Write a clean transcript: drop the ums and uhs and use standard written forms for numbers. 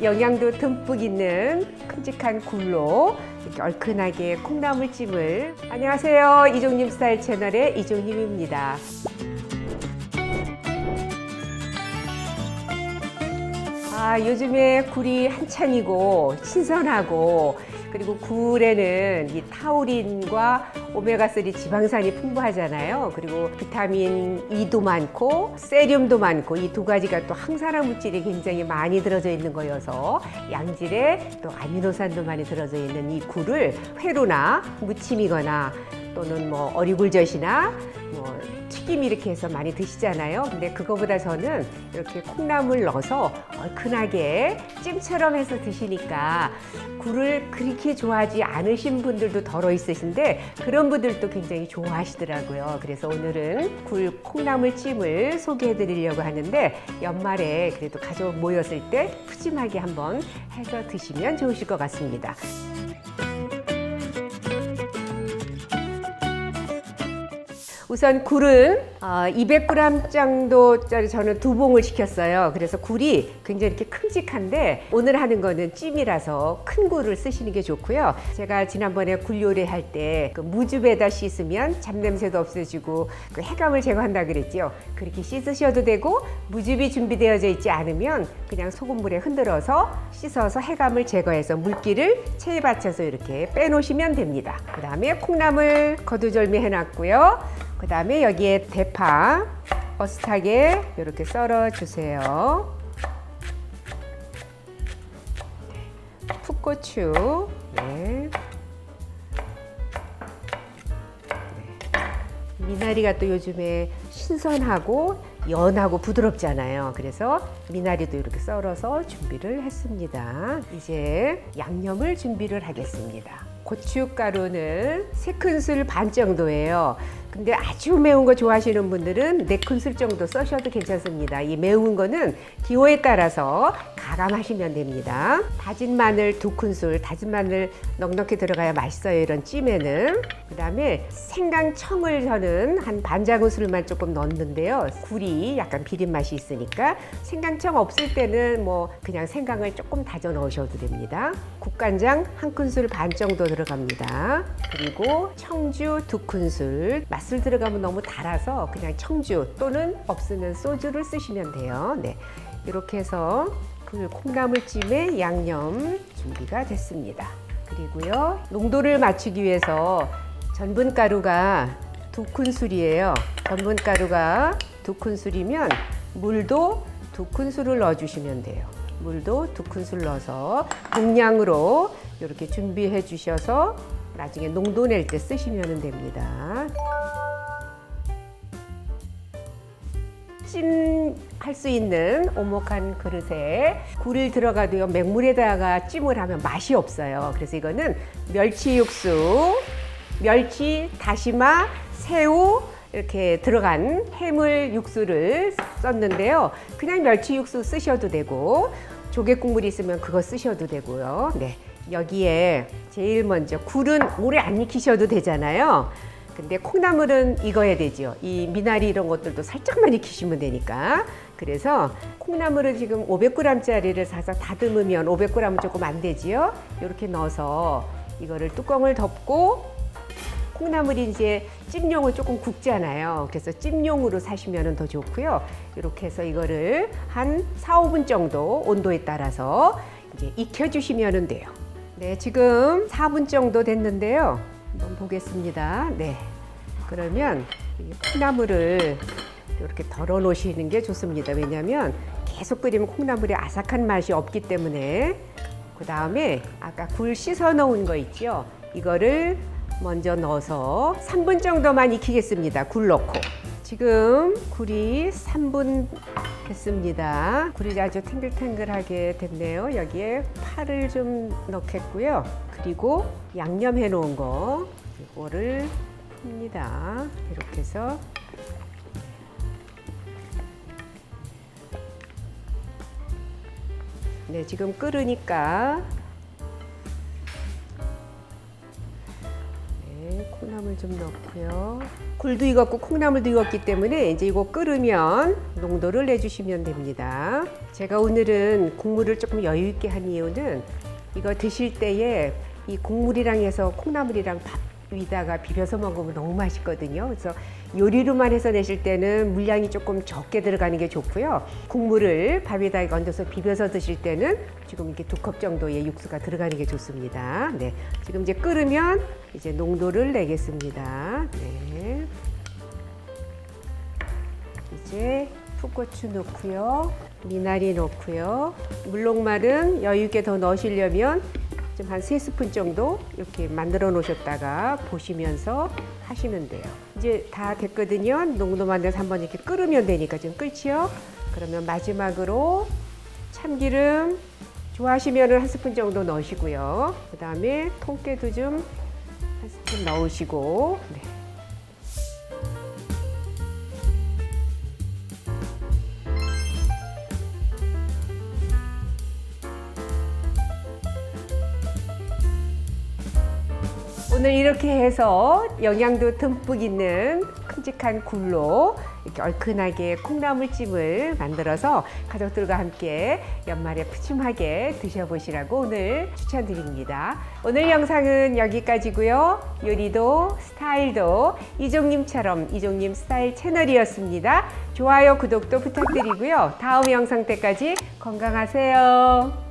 영양도 듬뿍 있는 큼직한 굴로 이렇게 얼큰하게 콩나물찜을. 안녕하세요. 이종님 스타일 채널의 이종님입니다. 요즘에 굴이 한창이고 신선하고, 그리고 굴에는 이 타우린과 오메가3 지방산이 풍부하잖아요. 그리고 비타민 E도 많고 세륨도 많고, 이 두 가지가 또 항산화 물질이 굉장히 많이 들어져 있는 거여서 양질의 또 아미노산도 많이 들어져 있는 이 굴을 회로나 무침이거나 또는 뭐 어리굴젓이나 뭐 튀김 이렇게 해서 많이 드시잖아요. 근데 그거보다 저는 이렇게 콩나물 넣어서 얼큰하게 찜처럼 해서 드시니까 굴을 그렇게 좋아하지 않으신 분들도 덜어 있으신데 그런 분들도 굉장히 좋아하시더라고요. 그래서 오늘은 굴 콩나물 찜을 소개해 드리려고 하는데, 연말에 그래도 가족 모였을 때 푸짐하게 한번 해서 드시면 좋으실 것 같습니다. 우선 굴은 200g 정도짜리 저는 2봉을 시켰어요. 그래서 굴이 굉장히 이렇게 큼직한데, 오늘 하는 거는 찜이라서 큰 굴을 쓰시는 게 좋고요. 제가 지난번에 굴 요리할 때 그 무즙에다 씻으면 잡냄새도 없어지고 그 해감을 제거한다 그랬죠. 그렇게 씻으셔도 되고, 무즙이 준비되어져 있지 않으면 그냥 소금물에 흔들어서 씻어서 해감을 제거해서 물기를 체에 받쳐서 이렇게 빼놓으시면 됩니다. 그 다음에 콩나물 거두절미 해놨고요. 그 다음에 여기에 대파 어슷하게 이렇게 썰어 주세요. 풋고추, 네. 미나리가 또 요즘에 신선하고 연하고 부드럽잖아요. 그래서 미나리도 이렇게 썰어서 준비를 했습니다. 이제 양념을 준비를 하겠습니다. 고춧가루는 3큰술 반 정도예요. 근데 아주 매운 거 좋아하시는 분들은 4큰술 정도 써셔도 괜찮습니다. 이 매운 거는 기호에 따라서 가감하시면 됩니다. 다진 마늘 2큰술, 다진 마늘 넉넉히 들어가야 맛있어요, 이런 찜에는. 그 다음에 생강청을 저는 한 반장울술만 조금 넣는데요. 굴이 약간 비린 맛이 있으니까 생강청 없을 때는 뭐 그냥 생강을 조금 다져 넣으셔도 됩니다. 국간장 1큰술 반 정도 들어갑니다. 그리고 청주 2큰술. 맛술 들어가면 너무 달아서 그냥 청주 또는 없으면 소주를 쓰시면 돼요. 네, 이렇게 해서 그 콩나물찜의 양념 준비가 됐습니다. 그리고요, 농도를 맞추기 위해서 전분가루가 2큰술이에요. 전분가루가 2큰술이면 물도 2큰술을 넣어주시면 돼요. 물도 2큰술 넣어서 동량으로 이렇게 준비해 주셔서 나중에 농도 낼 때 쓰시면 됩니다. 찜할 수 있는 오목한 그릇에 굴이 들어가도요, 맹물에다가 찜을 하면 맛이 없어요. 그래서 이거는 멸치 육수, 멸치, 다시마, 새우 이렇게 들어간 해물 육수를 썼는데요. 그냥 멸치 육수 쓰셔도 되고 조개 국물 있으면 그거 쓰셔도 되고요. 네, 여기에 제일 먼저 굴은 오래 안 익히셔도 되잖아요. 근데 콩나물은 익어야 되죠. 이 미나리 이런 것들도 살짝만 익히시면 되니까. 그래서 콩나물을 지금 500g짜리를 사서 다듬으면 500g은 조금 안 되지요. 이렇게 넣어서 이거를 뚜껑을 덮고, 콩나물이 이제 찜용을 조금 굽잖아요. 그래서 찜용으로 사시면 더 좋고요. 이렇게 해서 이거를 한 4, 5분 정도 온도에 따라서 이제 익혀주시면 돼요. 네, 지금 4분 정도 됐는데요. 한번 보겠습니다. 네, 그러면 이 콩나물을 이렇게 덜어 놓으시는 게 좋습니다. 왜냐하면 계속 끓이면 콩나물에 아삭한 맛이 없기 때문에. 그 다음에 아까 굴 씻어 놓은 거 있죠? 이거를 먼저 넣어서 3분 정도만 익히겠습니다. 굴 넣고. 지금 굴이 3분 됐습니다. 굴이 아주 탱글탱글하게 됐네요. 여기에 파를 좀 넣겠고요. 그리고 양념해 놓은 거 이거를 풉니다. 이렇게 해서 네, 지금 끓으니까 콩나물 좀 넣고요. 굴도 익었고 콩나물도 익었기 때문에 이제 이거 끓으면 농도를 내주시면 됩니다. 제가 오늘은 국물을 조금 여유 있게 한 이유는 이거 드실 때에 이 국물이랑 해서 콩나물이랑 밥 위다가 비벼서 먹으면 너무 맛있거든요. 그래서 요리로만 해서 내실 때는 물량이 조금 적게 들어가는 게 좋고요. 국물을 밥 위에다 얹어서 비벼서 드실 때는 지금 이렇게 2컵 정도의 육수가 들어가는 게 좋습니다. 네, 지금 이제 끓으면 이제 농도를 내겠습니다. 네. 이제 풋고추 넣고요. 미나리 넣고요. 물녹말은 여유 있게 더 넣으시려면 좀 한 3스푼 정도 이렇게 만들어 놓으셨다가 보시면서 하시면 돼요. 이제 다 됐거든요. 농도만 돼서 한번 이렇게 끓으면 되니까 지금 끓지요? 그러면 마지막으로 참기름 좋아하시면 한 스푼 정도 넣으시고요. 그 다음에 통깨도 좀 한 스푼 넣으시고 네. 오늘 이렇게 해서 영양도 듬뿍 있는 큼직한 굴로 이렇게 얼큰하게 콩나물찜을 만들어서 가족들과 함께 연말에 푸짐하게 드셔보시라고 오늘 추천드립니다. 오늘 영상은 여기까지고요. 요리도 스타일도 이종님처럼 이종님 스타일 채널이었습니다. 좋아요, 구독도 부탁드리고요. 다음 영상 때까지 건강하세요.